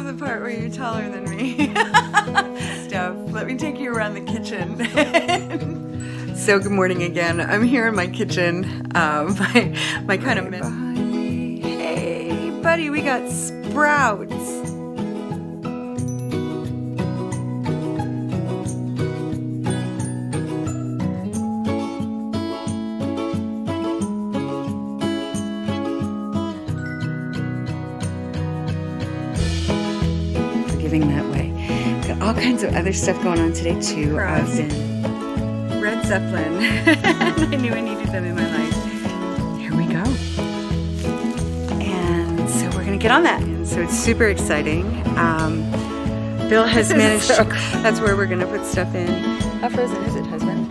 the part where you're taller than me. Steph, let me take you around the kitchen. So good morning again. I'm here in my kitchen. My kind of behind me. Hey, buddy, we got sprouts. Giving that way. Got all kinds of other stuff going on today too. I've been Red Zeppelin. I knew I needed them in my life. Here we go. And so we're gonna get on that. And so it's super exciting. Bill has managed. That's where we're gonna put stuff in. How frozen is it, husband?